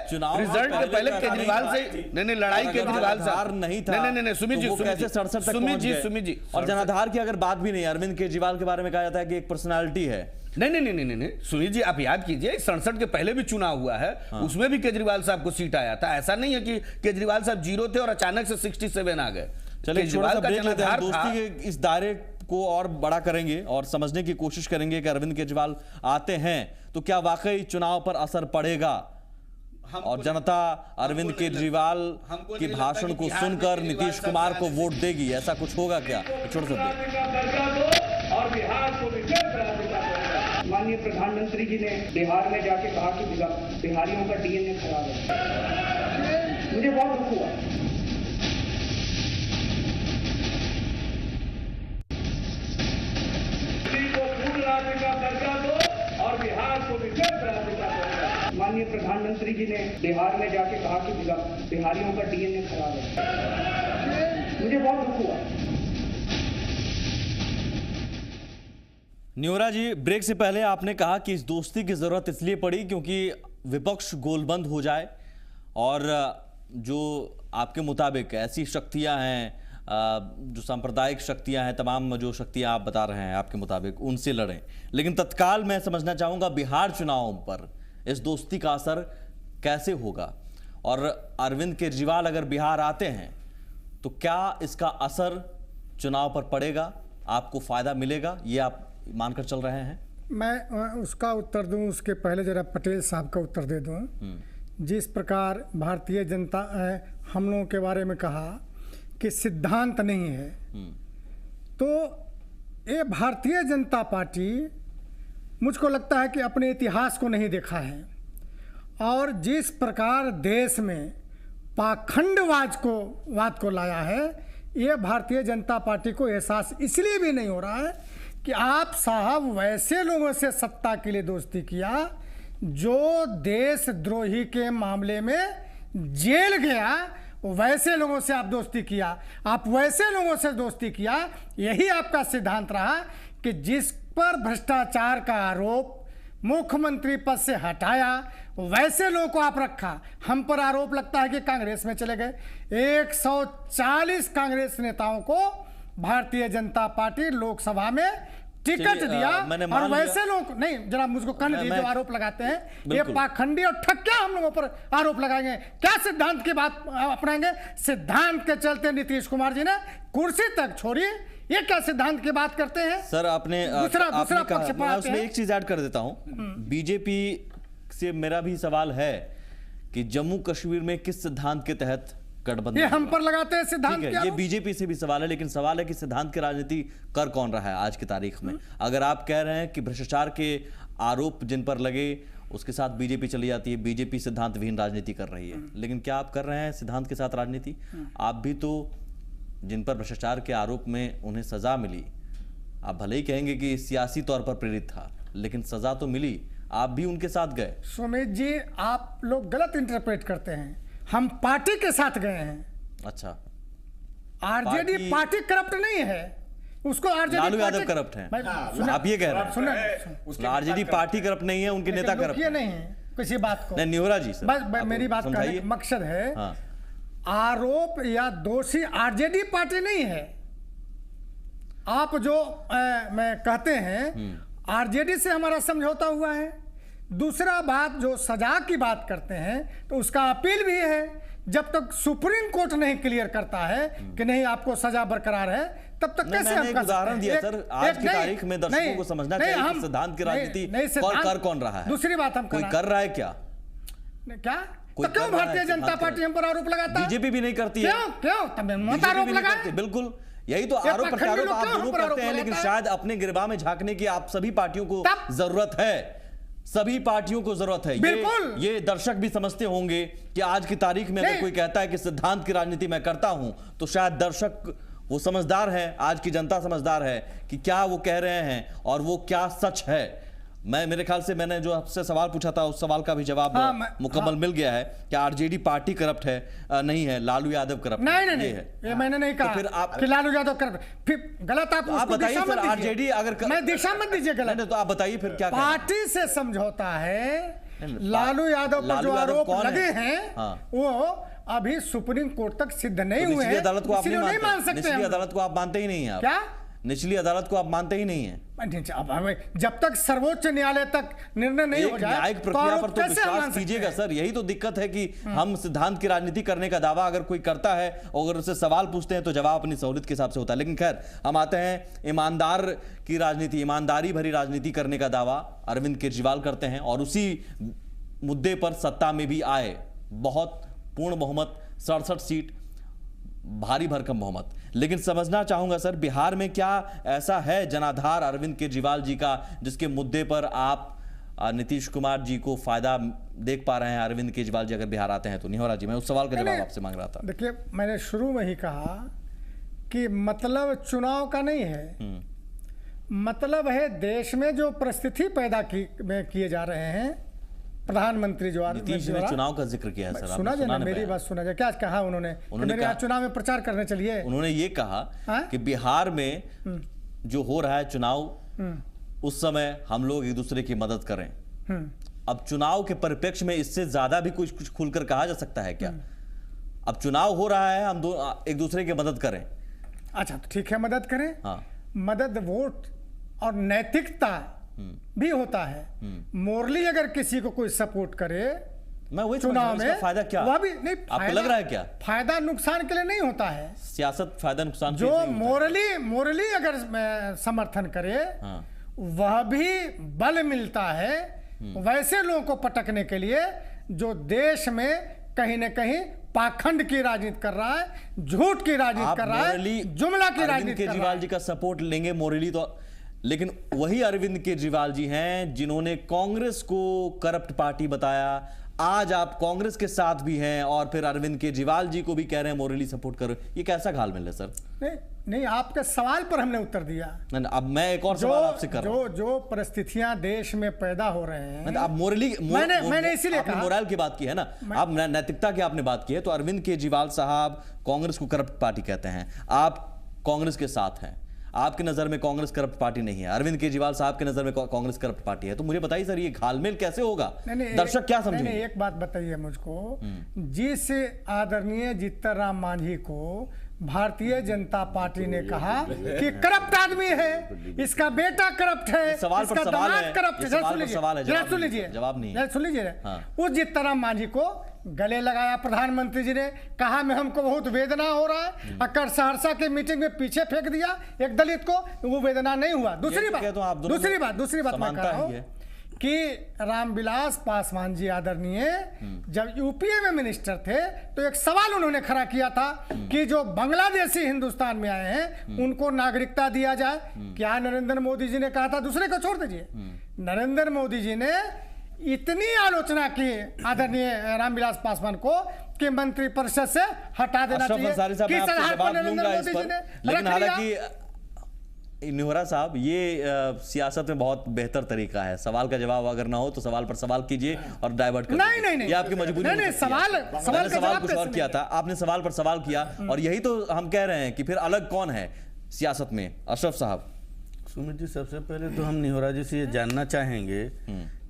केजरीवाल से नहीं लड़ाई केजरीवाल से नहीं था। नहीं सुमित जी, कैसे 67 तक सुमित जी। और जनाधार की अगर बात भी नहीं, अरविंद केजरीवाल के बारे में कहा जाता है कि एक पर्सनालिटी है। नहीं सुनील जी, आप याद कीजिए 67 के पहले भी चुनाव हुआ है। उसमें भी केजरीवाल साहब को सीट आया था। ऐसा नहीं है कि केजरीवाल साहब 0 थे और अचानक से 67 आ गए। केजरीवाल का जनाधार दोस्ती के इस दायरे को और बड़ा करेंगे और समझने की कोशिश करेंगे कि अरविंद केजरीवाल आते हैं तो क्या वाकई चुनाव पर असर पड़ेगा और जनता अरविंद केजरीवाल के भाषण को सुनकर नीतीश कुमार को वोट देगी? ऐसा कुछ होगा क्या? छोड़ सकते। और बिहार को माननीय प्रधानमंत्री जी ने बिहार में जाके कहा कि बिहारियों का डीएनए खराब है। मुझे बहुत दुख हुआ। दिल्ली को पूर्ण राज्य का दर्जा दो और बिहार को विशेष राज्य का दर्जा। माननीय प्रधानमंत्री जी ने बिहार में जाके कहा कि बिहारियों का डीएनए खराब है। मुझे बहुत दुख हुआ। न्योरा जी, ब्रेक से पहले आपने कहा कि इस दोस्ती की जरूरत इसलिए पड़ी क्योंकि विपक्ष गोलबंद हो जाए और जो आपके मुताबिक ऐसी शक्तियां हैं, जो सांप्रदायिक शक्तियां हैं, तमाम जो शक्तियां आप बता रहे हैं आपके मुताबिक, उनसे लड़ें। लेकिन तत्काल मैं समझना चाहूंगा बिहार चुनावों पर इस दोस्ती का असर कैसे होगा, और अरविंद केजरीवाल अगर बिहार आते हैं तो क्या इसका असर चुनाव पर पड़ेगा, आपको फायदा मिलेगा, ये आप मानकर चल रहे हैं? मैं उसका उत्तर दूं उसके पहले जरा पटेल साहब का उत्तर दे दूं। जिस प्रकार भारतीय जनता हम लोगों के बारे में कहा कि सिद्धांत नहीं है, तो ये भारतीय जनता पार्टी मुझको लगता है कि अपने इतिहास को नहीं देखा है, और जिस प्रकार देश में पाखंडवाद को लाया है, ये भारतीय जनता पार्टी को एहसास इसलिए भी नहीं हो रहा है कि आप साहब वैसे लोगों से सत्ता के लिए दोस्ती किया जो देशद्रोही के मामले में जेल गया, वैसे लोगों से आप दोस्ती किया। आप वैसे लोगों से दोस्ती किया, यही आपका सिद्धांत रहा कि जिस पर भ्रष्टाचार का आरोप मुख्यमंत्री पद से हटाया, वैसे लोगों को आप रखा। हम पर आरोप लगता है कि कांग्रेस में चले गए। 140 कांग्रेस नेताओं को भारतीय जनता पार्टी लोकसभा में टिकट दिया, और वैसे लोग नहीं, जरा मुझको कहने दीजिए, जो आरोप लगाते हैं ये पाखंडी और ठक्या हम लोगों पर आरोप लगाएंगे। क्या सिद्धांत की बात अपनाएंगे? सिद्धांत के चलते नीतीश कुमार जी ने कुर्सी तक छोड़ी, ये क्या सिद्धांत की बात करते हैं? सर आपने दूसरा पक्ष मैं उसमें एक चीज ऐड कर देता हूं। बीजेपी से मेरा भी सवाल है कि जम्मू कश्मीर में किस सिद्धांत के तहत गठबंधन, ये हम पर लगाते हैं सिद्धांत है, ये बीजेपी से भी सवाल है, लेकिन सवाल है कि सिद्धांत की राजनीति कर कौन रहा है आज की तारीख में? अगर आप कह रहे हैं कि भ्रष्टाचार के आरोप जिन पर लगे उसके साथ बीजेपी चली जाती है, बीजेपी सिद्धांत विहीन राजनीति कर रही है, लेकिन क्या आप कर रहे हैं सिद्धांत के साथ राजनीति? आप भी तो जिन पर भ्रष्टाचार के आरोप में उन्हें सजा मिली, आप भले ही कहेंगे कि सियासी तौर पर प्रेरित था, लेकिन सजा तो मिली, आप भी उनके साथ गए। सुमित जी, आप लोग गलत इंटरप्रेट करते हैं। हम पार्टी के साथ गए हैं। अच्छा, आरजेडी पार्टी करप्ट नहीं है, उसको आरजेडी लालू यादव करप्ट हैं, आप ये कह रहे हैं? सुने, आरजेडी पार्टी करप्ट नहीं है, उनके नेता करप्ट ये नहीं है किसी बात को। नहीं, न्योरा जी सर, बस मेरी बात कहने का मकसद है, आरोप या दोषी आरजेडी पार्टी नहीं है। आप जो मैं कहते हैं आरजेडी से हमारा समझौता हुआ है। दूसरा बात, जो सजा की बात करते हैं तो उसका अपील भी है। जब तक सुप्रीम कोर्ट नहीं क्लियर करता है कि नहीं आपको सजा बरकरार है, तब तक कैसे हम उदाहरण दिया सर, आज की तारीख में दर्शकों को समझना चाहिए कि सिद्धांत की राजनीति कर कौन रहा है। दूसरी बात, हम कोई कर रहा है क्या? तो क्यों भारतीय जनता पार्टी हम पर आरोप लगाता है? बीजेपी भी नहीं करती है। क्यों आरोप लगाए? बिल्कुल, यही तो आरोप प्रत्यारोप आप जरूर करते हैं, लेकिन शायद अपने गिरबा में झांकने की आप सभी पार्टियों को जरूरत है। सभी पार्टियों को जरूरत है। ये दर्शक भी समझते होंगे कि आज की तारीख में अगर कोई कहता है कि सिद्धांत की राजनीति मैं करता हूं, तो शायद दर्शक वो समझदार है, आज की जनता समझदार है कि क्या वो कह रहे हैं और वो क्या सच है। मेरे ख्याल से मैंने जो आपसे सवाल पूछा था उस सवाल का भी जवाब मुकम्मल मिल गया है कि आरजेडी पार्टी करप्ट है, नहीं है, लालू यादव करप्ट नहीं है। ये मैंने नहीं कहा फिर आप कि लालू यादव करप्ट, फिर गलत आप बताइए सर। आरजेडी अगर मैं दिशा मत दीजिए गलत, तो आप बताइए फिर क्या पार्टी से समझौता है। लालू यादव पर जो आरोप लगे हैं वो अभी सुप्रीम कोर्ट तक सिद्ध नहीं हुए हैं। अदालत को आप नहीं मान सकते। निचली अदालत को आप मानते ही नहीं है। क्या निचली अदालत को आप मानते ही नहीं है? जब तक सर्वोच्च न्यायालय तक निर्णय नहीं हो जाए, न्यायिक प्रक्रिया पर तो विश्वास कीजिएगा सर। यही तो दिक्कत है कि हम सिद्धांत की राजनीति करने का दावा अगर कोई करता है और अगर उससे सवाल पूछते हैं तो जवाब अपनी सहूलियत के हिसाब से होता है। लेकिन खैर, हम आते हैं ईमानदार की राजनीति, ईमानदारी भरी राजनीति करने का दावा अरविंद केजरीवाल करते हैं और उसी मुद्दे पर सत्ता में भी आए। बहुत पूर्ण बहुमत, 67 सीट, भारी भरकम बहुमत। लेकिन समझना चाहूंगा सर, बिहार में क्या ऐसा है जनाधार अरविंद केजरीवाल जी का जिसके मुद्दे पर आप नीतीश कुमार जी को फायदा देख पा रहे हैं अरविंद केजरीवाल जी अगर बिहार आते हैं तो? निहोरा जी, मैं उस सवाल का जवाब आपसे मांग रहा था। देखिए, मैंने शुरू में ही कहा कि मतलब चुनाव का नहीं है, मतलब है देश में जो परिस्थिति पैदा किए जा रहे हैं। प्रधानमंत्री जो नीतीश जी ने चुनाव का जिक्र किया है सर, सुना जाए ना, मेरी बात सुना जाए। क्या कहा उन्होंने? मेरे यहाँ चुनाव में प्रचार करने चलिए। उन्होंने ये कहा कि बिहार में जो हो रहा है चुनाव, उस समय हम लोग एक दूसरे की मदद करें। अब चुनाव के परिप्रेक्ष्य में इससे ज्यादा भी कुछ खुलकर कहा जा सकता है क्या? अब चुनाव हो रहा है, हम एक दूसरे की मदद करें। अच्छा, तो ठीक है, मदद करें। हाँ। मदद, वोट और नैतिकता भी होता है। मोरली अगर किसी को कोई सपोर्ट करे, मैं वही चुनाव में, फायदा क्या, वह भी नहीं, आपको लग रहा है क्या? फायदा नुकसान के लिए नहीं होता है। सियासत फायदा नुकसान जो मोरली अगर समर्थन करे, हाँ। वह भी बल मिलता है वैसे लोगों को पटकने के लिए जो देश में कहीं न कहीं पाखंड की राजनीति कर रहा है, झूठ की राजनीति कर रहा है, जुमला की राजनीति कर रहा है। केजरीवाल जी का सपोर्ट लेंगे मोरेली तो, लेकिन वही अरविंद केजरीवाल जी हैं जिन्होंने कांग्रेस को करप्ट पार्टी बताया। आज आप कांग्रेस के साथ भी हैं और फिर अरविंद केजरीवाल जी को भी कह रहे हैं मोरेली सपोर्ट करो। ये कैसा घालमेल है सर? नहीं, आपके सवाल पर हमने उत्तर दिया। अब मैं एक और सवाल आपसे कर रहा हूं। जो परिस्थितियां देश में पैदा हो रहे हैं, अब मोरेली, मैंने इसीलिए कहा, मोरल की बात की है ना, आप नैतिकता की आपने बात की है, तो अरविंद केजरीवाल साहब कांग्रेस को करप्ट पार्टी कहते हैं, आप कांग्रेस के साथ हैं। आपकी नजर में कांग्रेस करप्ट पार्टी नहीं है, अरविंद केजरीवाल साहब की नजर में कांग्रेस करप्ट पार्टी है, तो मुझे बताइए सर, ये घालमेल कैसे होगा? दर्शक क्या समझेंगे? एक बात बताइए मुझको, जिस आदरणीय जीतन राम मांझी को भारतीय जनता पार्टी ने कहा कि करप्ट आदमी है, इसका बेटा करप्ट है, इसका दामाद करप्ट है, सुन लीजिए, जवाब नहीं सुन लीजिए। उस जीतन राम मांझी को गले लगाया प्रधानमंत्री जी ने, कहा मैं हमको बहुत वेदना हो रहा है, अकर सहरसा के मीटिंग में पीछे फेंक दिया एक दलित को, वो वेदना नहीं हुआ। दूसरी बात मैं कह रहा हूं कि रामविलास पासवान जी आदरणीय जब यूपीए में मिनिस्टर थे तो एक सवाल उन्होंने खड़ा किया था कि जो बांग्लादेशी हिंदुस्तान में आए हैं उनको नागरिकता दिया जाए। क्या नरेंद्र मोदी जी ने कहा था? दूसरे को छोड़ दीजिए, नरेंद्र मोदी जी ने इतनी आलोचना की आदरणीय रामविलास पासवान को कि मंत्रिपरिषद से हटा देना चाहिए। किस आधार पर नरेंद्र मोदी जी ने? लेकिन हालांकि निहोरा साहब, ये सियासत में बहुत बेहतर तरीका है, सवाल का जवाब अगर ना हो तो सवाल पर सवाल कीजिए और डाइवर्ट कर नहीं, ये आपकी मजबूरी नहीं, सवाल कुछ और किया था, आपने सवाल पर सवाल किया, और यही तो हम कह रहे हैं कि फिर अलग कौन है सियासत में? अशरफ साहब। सुमित जी, सबसे पहले तो हम निहोरा जी से ये जानना चाहेंगे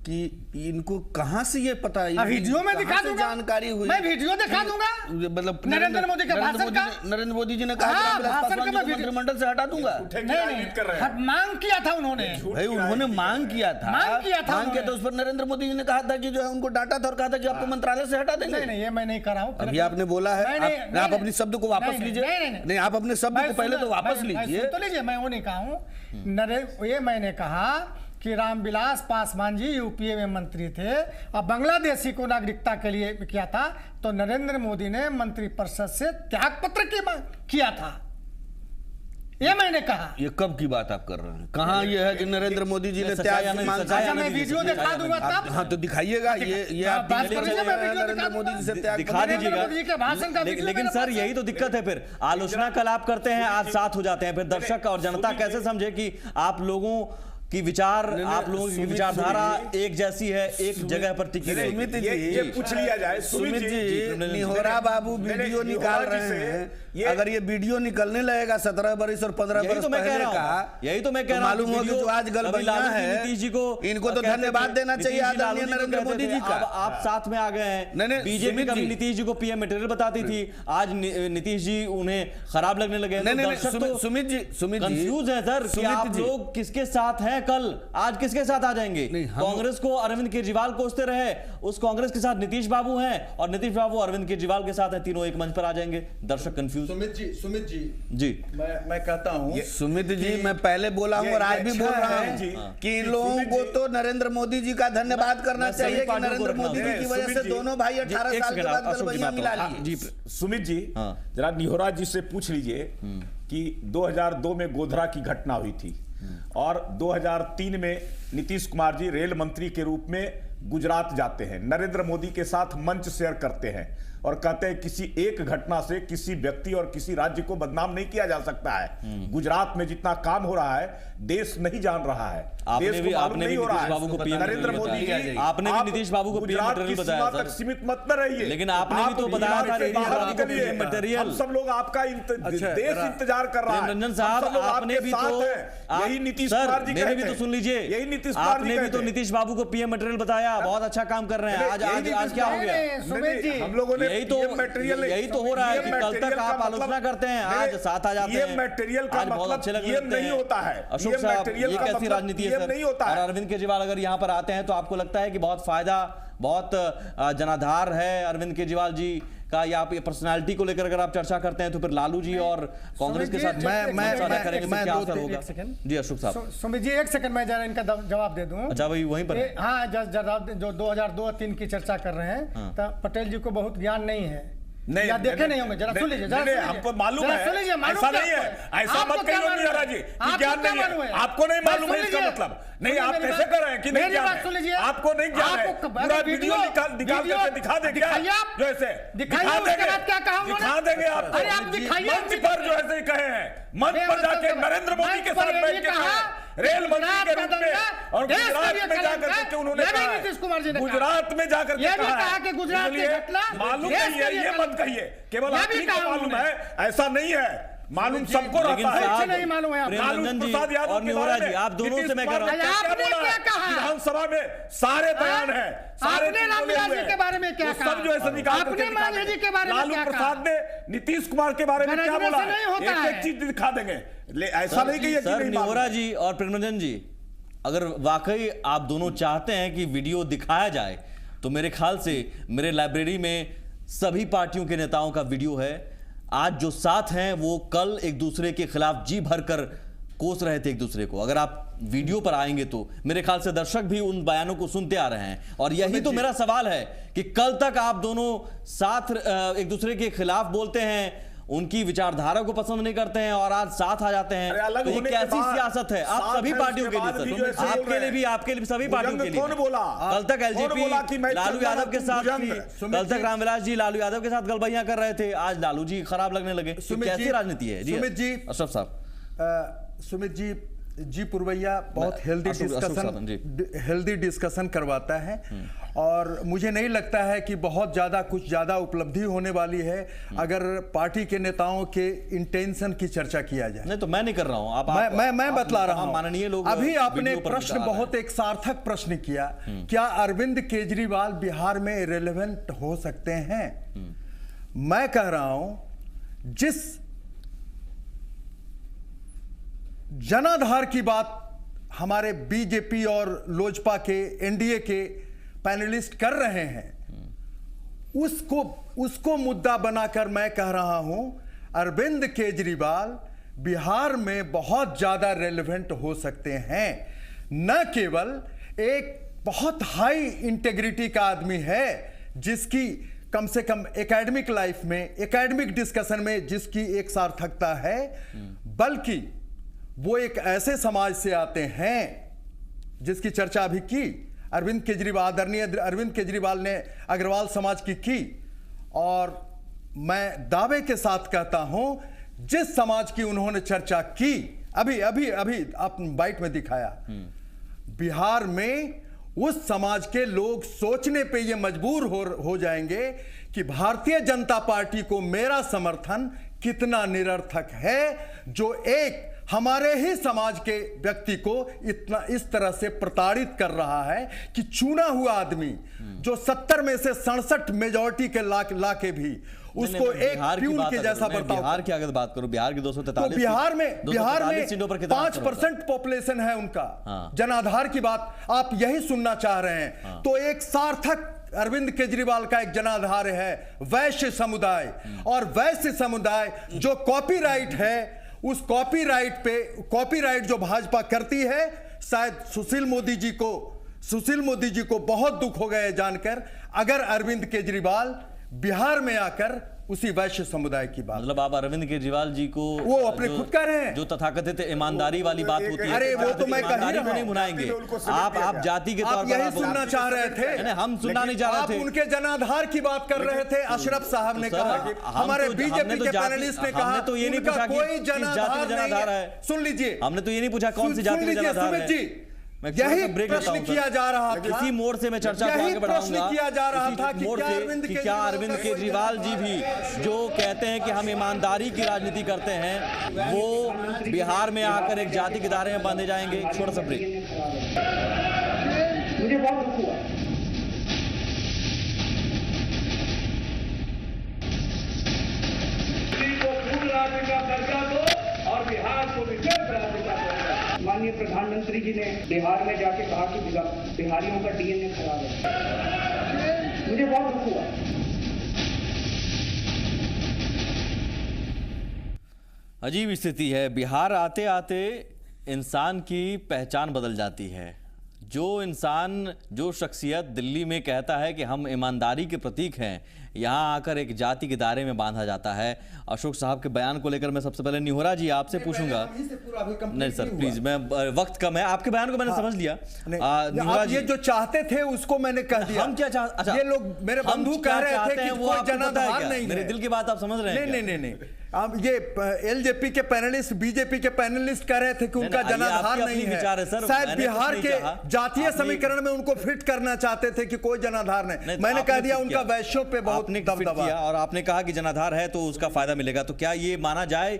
कि इनको कहां से ये पता है? वीडियो में दिखा दूंगा, जानकारी हुई, मैं वीडियो दिखा दूंगा। मतलब नरेंद्र मोदी के भाषण का, नरेंद्र मोदी जी ने कहा मंत्रिमंडल से हटा दूंगा। मांग किया था उन्होंने, भाई उन्होंने मांग किया था, मांग किया था, उस पर नरेंद्र मोदी जी ने कहा था कि जो है उनको डांटा था और कहा था कि आपको मंत्रालय से हटा देंगे। नहीं, ये मैं नहीं कर रहा हूँ। अभी आपने बोला है, आप अपने शब्द को वापस लीजिए। नहीं, आप अपने शब्द को पहले तो वापस लीजिए। तो लीजिए, मैं वो नहीं कहा हूँ। ये मैंने कहा कि रामविलास पासवान जी यूपीए में मंत्री थे और बांग्लादेशी को नागरिकता के लिए किया था, तो नरेंद्र मोदी ने मंत्रिपरिषद से त्यागपत्र की मांग किया था, ये मैंने कहा। ये कब की बात आप कर रहे हैं? कहाँ ये है कि नरेंद्र मोदी जी ने त्याग की मांग? मैं वीडियो दिखा दूंगा तब। हाँ, तो दिखाइएगा। ये आप नरेंद्र मोदी जी से त्याग दिखा दीजिएगा। लेकिन सर, यही तो दिक्कत है, फिर आलोचना कल आप करते हैं, आज साथ हो जाते हैं, फिर दर्शक और जनता कैसे समझे कि आप लोगों की आप लोगों की विचारधारा एक जैसी है, एक जगह पर टिकी है? ये पूछ लिया जाए। सुमित जी, निहोरा बाबू वीडियो निकाल रहे हैं, अगर ये वीडियो निकलने लगेगा 17 बरस और 15 बरस पहले का, यही तो मैं कह रहा हूं, मालूम हो कि जो आज गलबैया है, नीतीश जी को इनको तो धन्यवाद देना चाहिए आदरणीय नरेंद्र मोदी जी का। आप साथ में आ गए हैं। बीजेपी कभी नीतीश जी को पीएम मटेरियल बताती थी, आज नीतीश जी उन्हें खराब लगने लगे। सुमित जी कंफ्यूज है सर कि आप लोग किसके साथ हैं कल, आज किसके साथ आ जाएंगे? कांग्रेस को अरविंद केजरीवाल कोसते रहे, उस कांग्रेस के साथ नीतीश बाबू हैं और नीतीश बाबू अरविंद केजरीवाल के साथ हैं, तीनों एक मंच पर आ जाएंगे। दर्शक कंफ्यूज। सुमित जी मैं कहता हूं, सुमित जी, मैं पहले बोला हूं और आज भी बोल रहा हूं कि इन लोगों को तो नरेंद्र मोदी जी का धन्यवाद करना चाहिए कि नरेंद्र मोदी जी की वजह से दोनों भाई 18 साल के बाद गलबैया मिला लिए। सुमित जी, जरा निहोरा जी से पूछ लीजिए कि 2002 में गोधरा की घटना हुई थी, और 2003 में नीतीश कुमार जी रेल मंत्री के रूप में गुजरात जाते हैं, नरेंद्र मोदी के साथ मंच शेयर करते हैं और कहते हैं किसी एक घटना से किसी व्यक्ति और किसी राज्य को बदनाम नहीं किया जा सकता है। गुजरात में जितना काम हो रहा है देश नहीं जान रहा है, देश को मालूम नहीं हो रहा है। नरेंद्र मोदी जी, आपने भी नीतीश बाबू को पीएम मटेरियल बताया तक सीमित मत न रहिए, लेकिन आपने भी तो बताया था पीएम मटेरियल। हम सब लोग आपका देश इंतजार कर रहा है। रंजन साहब, आपने भी तो यही नीतीश कुमार जी मेरी भी तो सुन लीजिए, यही नीतीश कुमार आपने भी तो नीतीश बाबू को पीएम मटेरियल बताया, बहुत अच्छा काम कर रहे हैं। आज क्या हो गया? हम लोगों ने यही तो हो रहा है कि कल तक आप आलोचना करते हैं, आज साथ आ जाते हैं। ये मटेरियल का मतलब ये नहीं होता है। अशोक साहब, ये कैसी राजनीति है सर? नहीं होता और अरविंद केजरीवाल अगर यहाँ पर आते हैं तो आपको लगता है कि बहुत फायदा, बहुत जनाधार है अरविंद केजरीवाल जी का, या आप ये पर्सनालिटी को लेकर अगर आप चर्चा करते हैं तो फिर लालू जी और कांग्रेस के साथ मैं क्या असर होगा? जी अशोक साहब। सुमित जी, एक सेकंड मैं जरा इनका जवाब दे दूं। अच्छा भाई वहीं पर, हाँ, जो 2002-3 की चर्चा कर रहे हैं, तो पटेल जी को बहुत ज्ञान नहीं है, नहीं, या देखे नहीं होंगे। जरा सुन लीजिए, हमको मालूम है, ऐसा नहीं है, ऐसा मत कहिए मीरा जी, ज्ञान नहीं है, आपको नहीं मालूम है इसका मतलब नहीं। आप कैसे कर रहे हैं कि नहीं ज्ञान है? आपको नहीं ज्ञान है, पूरा वीडियो निकाल करके दिखा देंगे जो ऐसे दिखा देंगे आपको मंच पर, जो ऐसे कहे हैं मंच पर जाके नरेंद्र मोदी के साथ बैठ के रेल मंत्री के रूप में, और गुजरात में जाकर के उन्होंने कहा, गुजरात में जाकर के कहा कि गुजरात की घटना मालूम नहीं है, ये मत कहिए, केवल आप ही को मालूम है, ऐसा नहीं है, मालूम सबको रहता है। नहीं मालूम है प्रेमचंद जी और निहोरा जी, आप दोनों से मैं कह रहा हूं, विधानसभा में सारे बयान है, सारे के बारे में क्या कहा, सब जो ऐसे निकाल के बारे में लालू प्रसाद ने नीतीश कुमार के बारे में क्या बोला, एक चीज दिखा देंगे, ऐसा नहीं कि सर निहोरा जी और प्रेमचंद जी, अगर वाकई आप दोनों चाहते हैं कि वीडियो दिखाया जाए तो मेरे ख्याल से मेरे लाइब्रेरी में सभी पार्टियों के नेताओं का वीडियो है। आज जो साथ हैं वो कल एक दूसरे के खिलाफ जी भरकर कोस रहे थे एक दूसरे को। अगर आप वीडियो पर आएंगे तो मेरे ख्याल से दर्शक भी उन बयानों को सुनते आ रहे हैं, और यही तो मेरा सवाल है कि कल तक आप दोनों साथ एक दूसरे के खिलाफ बोलते हैं, उनकी विचारधारा को पसंद नहीं करते हैं, और आज साथ आ जाते हैं। तो ये कैसी सियासत है आप सभी पार्टियों के लिए? सर आपके लिए भी, आपके लिए सभी पार्टियों के लिए। कौन बोला? कल तक एलजेपी लालू यादव के साथ थी, कल तक रामविलास जी लालू यादव के साथ गलबैया कर रहे थे, आज लालू जी खराब लगने लगे। कैसी राजनीति है? सुमित जी, अशरफ साहब। सुमित जी पुरवैया बहुत हेल्दी डिस्कशन करवाता है, और मुझे नहीं लगता है कि बहुत ज़्यादा उपलब्धि होने वाली है अगर पार्टी के नेताओं के इंटेंशन की चर्चा किया जाए। नहीं तो मैं नहीं कर रहा हूं, मैं बतला रहा हूं। माननीय लोग अभी आपने प्रश्न बहुत एक सार्थक प्रश्न किया, क्या अरविंद केजरीवाल बिहार में इरेलेवेंट हो सकते हैं? मैं कह रहा हूं, जिस जनाधार की बात हमारे बीजेपी और लोजपा के एनडीए के पैनलिस्ट कर रहे हैं, उसको मुद्दा बनाकर मैं कह रहा हूं अरविंद केजरीवाल बिहार में बहुत ज्यादा रेलेवेंट हो सकते हैं। न केवल एक बहुत हाई इंटेग्रिटी का आदमी है, जिसकी कम से कम एकेडमिक लाइफ में, एकेडमिक डिस्कशन में जिसकी एक सार्थकता है, बल्कि वो एक ऐसे समाज से आते हैं जिसकी चर्चा अभी की अरविंद केजरीवाल, आदरणीय अरविंद केजरीवाल ने अग्रवाल समाज की, और मैं दावे के साथ कहता हूं जिस समाज की उन्होंने चर्चा की, अभी आप बाइट में दिखाया, बिहार में उस समाज के लोग सोचने पे ये मजबूर हो जाएंगे कि भारतीय जनता पार्टी को मेरा समर्थन कितना निरर्थक है, जो एक हमारे ही समाज के व्यक्ति को इतना इस तरह से प्रताड़ित कर रहा है कि चुना हुआ आदमी जो 70 में से 67 मेजॉरिटी के लाके भी उसको एक प्यून के जैसा बर्ताव। बिहार की अगर बात करूं, बिहार की 243 तो बिहार में 5% पॉपुलेशन है उनका। जनाधार की बात आप यही सुनना चाह रहे हैं, तो एक सार्थक अरविंद केजरीवाल का एक जनाधार है वैश्य समुदाय, और वैश्य समुदाय जो कॉपीराइट है, उस कॉपीराइट जो भाजपा करती है, शायद सुशील मोदी जी को बहुत दुख हो गया जानकर, अगर अरविंद केजरीवाल बिहार में आकर उसी वैश्य समुदाय की बात। मतलब आप अरविंद केजरीवाल जी को वो अपने खुद कह रहे हैं जो तथाकथित ईमानदारी वाली बात होती है, अरे वो तो मैं कह ही रहा को नहीं हूं। भुनाएंगे आप जाति के तौर आप पर यही सुनना चाह रहे थे। नहीं, हम सुनना नहीं चाह आप रहे थे। उनके जनाधार की बात कर रहे थे। अशरफ साहब ने सर, कहा, हमारे बीजेपी के पैनलिस्ट ने कहा, हमने तो ये नहीं उनका पूछा कि कोई किस जाति में जनाधार है। सुन लीजिए, हमने तो ये नहीं पूछा कौन सी जाति में सुन लीजिए जनाधार है। सुमित जी, मैं थोड़ा सा यही ब्रेक लेता प्रश्न हूं, किया जा रहा था। इसी मोड़ से मैं चर्चा को यही आगे बढ़ाऊंगा। प्रश्न किया जा रहा था इसी कि मोड़ क्या से अरविंद कि क्या अरविंद केजरीवाल जी भी जो कहते हैं कि हम ईमानदारी की राजनीति करते हैं, वो बिहार में आकर एक जाति के दायरे में बांधे जाएंगे। छोटा सा ब्रेक। मुझे बहुत दुख हुआ। को पूर्ण राज्य का दर्जा दो और बिहार को विशेष राज्य का दर्जा। माननीय प्रधानमंत्री जी ने बिहार में जाके कहा कि बिहारियों का डीएनए खराब है। मुझे बहुत दुख हुआ। अजीब स्थिति है। बिहार आते आते इंसान की पहचान बदल जाती है। जो इंसान, जो शख्सियत दिल्ली में कहता है कि हम ईमानदारी के प्रतीक हैं, यहाँ आकर एक जाति के दायरे में बांधा जाता है। अशोक साहब के बयान को लेकर मैं सबसे पहले निहोरा जी आपसे पूछूंगा। नहीं सर प्लीज, मैं वक्त कम है, आपके बयान को मैंने समझ लिया। निहोरा जी, ये जो चाहते थे उसको मैंने कह दिया। हम क्या चाहते? अच्छा, ये लोग मेरे बंधु कह रहे थे कि वो कोई जनाधार नहीं है। मेरे दिल की बात आप समझ रहे हैं? नहीं। अब ये एलजेपी के पैनलिस्ट, बीजेपी के पैनलिस्ट कह रहे थे कि उनका जनाधार नहीं है। शायद बिहार के जातीय समीकरण में उनको फिट करना चाहते थे कि कोई जनाधार नहीं। मैंने कह दिया उनका वैश्यों पे बहुत दबदबा। और आपने कहा कि जनाधार है तो उसका फायदा मिलेगा। तो क्या ये माना जाए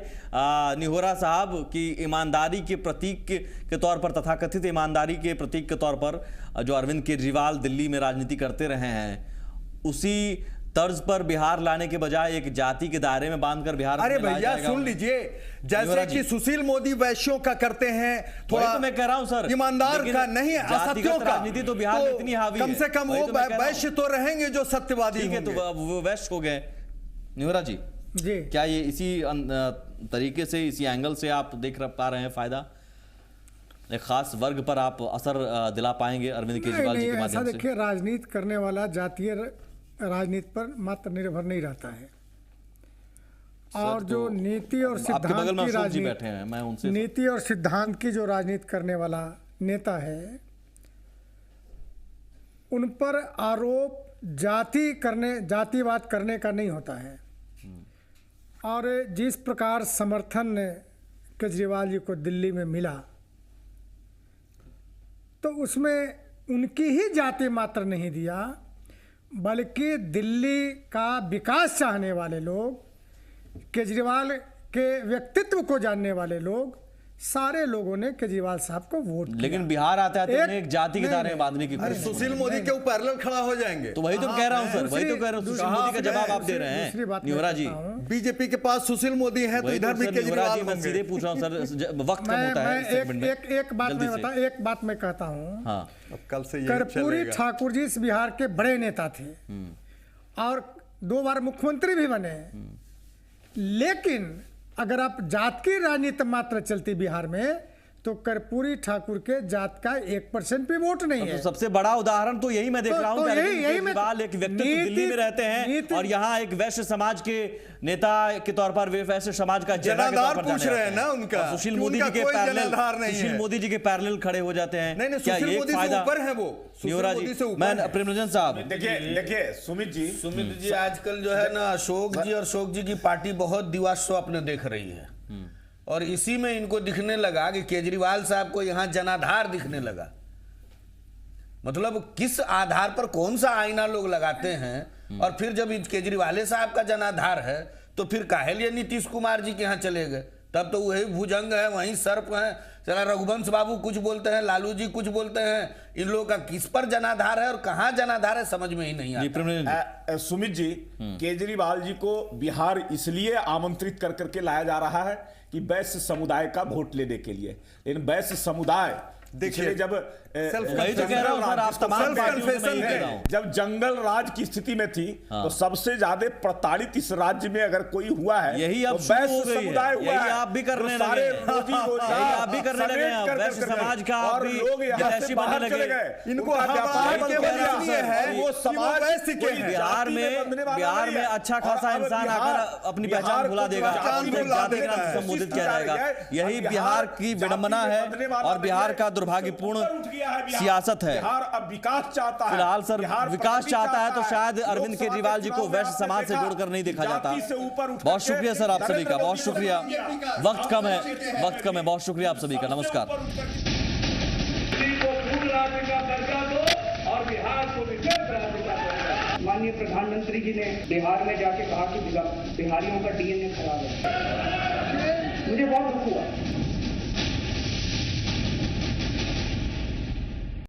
निहोरा साहब कि ईमानदारी के प्रतीक के तौर पर, तथाकथित ईमानदारी के प्रतीक के तौर पर जो अरविंद केजरीवाल दिल्ली में राजनीति करते रहे हैं, उसी तर्ज पर बिहार लाने के बजाय एक जाति के दायरे में बांधकर बिहार? अरे भैया सुन लीजिए, जैसे कि सुशील मोदी वैश्यों का करते हैं, थोड़ा तो मैं कह रहा हूं सर, ईमानदार का नहीं, असत्यों का राजनीति तो बिहार में इतनी हावी है। कम से कम वो वैश्य तो रहेंगे जो सत्यवादी होंगे। ठीक है, तो वो वैश्य हो गए। निहोरा जी, क्या ये इसी तरीके से, इसी एंगल से आप देख पा रहे हैं फायदा? एक खास वर्ग पर आप असर दिला पाएंगे अरविंद केजरीवाल जी के माध्यम से? देखिए, राजनीति करने वाला जातीय राजनीति पर मात्र निर्भर नहीं रहता है। और जो नीति और सिद्धांत की राजनीति, नीति और सिद्धांत की जो राजनीति करने वाला नेता है, उन पर आरोप जातिवाद करने का नहीं होता है। और जिस प्रकार समर्थन केजरीवाल जी को दिल्ली में मिला, तो उसमें उनकी ही जाति मात्र नहीं दिया, बल्कि दिल्ली का विकास चाहने वाले लोग, केजरीवाल के व्यक्तित्व को जानने वाले लोग, सारे लोगों ने केजरीवाल साहब को वोट किया। लेकिन बिहार आता है तो उन्हें एक जाति के दायरे में बांधने की कोशिश। सुशील मोदी के ऊपर पैरेलल खड़ा हो जाएंगे। तो वही तो कह रहा हूं सर, वही तो कह रहा हूं। सुशील मोदी का जवाब आप दे रहे हैं निहोरा जी। बीजेपी के पास सुशील मोदी है तो इधर भी केजरीवाल। मैं सीधे पूछ रहा हूं सर, वक्त कम होता है। एक बात मैं कहता हूं, कल से कर्पूरी ठाकुर जी इस बिहार के बड़े नेता थे और 2 बार मुख्यमंत्री भी बने। लेकिन अगर आप जात की राजनीति मात्र चलती बिहार में, तो कर्पूरी ठाकुर के जात का 1% भी वोट नहीं है। तो सबसे बड़ा उदाहरण तो यही मैं देख रहा हूं कि केजरीवाल एक व्यक्तित्व दिल्ली में रहते हैं और यहाँ एक वैश्य समाज के नेता के तौर पर, वे वैश्य समाज का जनाधार पूछ रहे हैं ना उनका। सुशील मोदी जी के पैरेलल खड़े हो जाते हैं। क्या ये फायदा ऊपर है वो? निहोरा जी, मैं प्रेमरंजन साहब, देखिए सुमित जी आजकल जो है ना, अशोक जी की पार्टी बहुत दिवा स्वप्न देख रही है। और इसी में इनको दिखने लगा कि केजरीवाल साहब को यहाँ जनाधार दिखने लगा। मतलब किस आधार पर, कौन सा आईना लोग लगाते हैं? और फिर जब केजरीवाल साहब का जनाधार है तो फिर काहे लिए नीतीश कुमार जी के यहाँ चले गए? तब तो वही भुजंग है, वहीं सर्प है। चला रघुवंश बाबू कुछ बोलते हैं, लालू जी कुछ बोलते हैं। इन लोगों का किस पर जनाधार है और कहाँ जनाधार है, समझ में ही नहीं आता। सुमित जी, केजरीवाल जी को बिहार इसलिए आमंत्रित कर करके लाया जा रहा है कि वैश्य समुदाय का वोट लेने के लिए। लेकिन वैश्य समुदाय देखिए जब वही तो कह रहा हूं सर, आप तमाम पार्टियों को मैं ये कह रहा हूं। जब जंगल राज की स्थिति में थी तो सबसे ज्यादा प्रताड़ित इस राज्य में अगर कोई हुआ है यही अब तो शुरू हो वैश्य गई समुदाय है, हुआ यही है। आप भी करने तो सारे लगे हैं। रोजी रोजगार यही आप भी करने लगे हैं, समेट वैश्य कर समाज का आप और भी लोग यहाँ वैश्य से बनने बाहर लगे। चले गए। इनको उनका व्यापार व्यापार केवल केवल इसलिए है वो कि समाज वो वैश्य के हैं। बिहार में अच्छा खासा इंसान आकर अपनी पहचान भुला देगा, जाति के नाम से संबोधित किया जाएगा। यही बिहार की विडंबना है और बिहार का दुर्भाग्यपूर्ण सियासत है। बिहार अब विकास चाहता है। फिलहाल सर बिहार विकास प्रगति चाहता है तो चाहता शायद अरविंद लोकसभा केजरीवाल जी को चुनाव में वैश्य आपने समाज से देखा, जोड़कर नहीं देखा जाता। जाति से ऊपर उठ बहुत करके शुक्रिया सर आप सभी का, बहुत शुक्रिया। वक्त कम है, बहुत शुक्रिया आप सभी का, नमस्कार। दिल्ली को पूर्ण राज्य का दर्जा दो और बिहार को विशेष राज्य का दर्जा। माननीय प्रधानमंत्री जी ने बिहार में जाके कहा कि बिहारियों का डीएनए खराब है। मुझे बहुत दुख हुआ।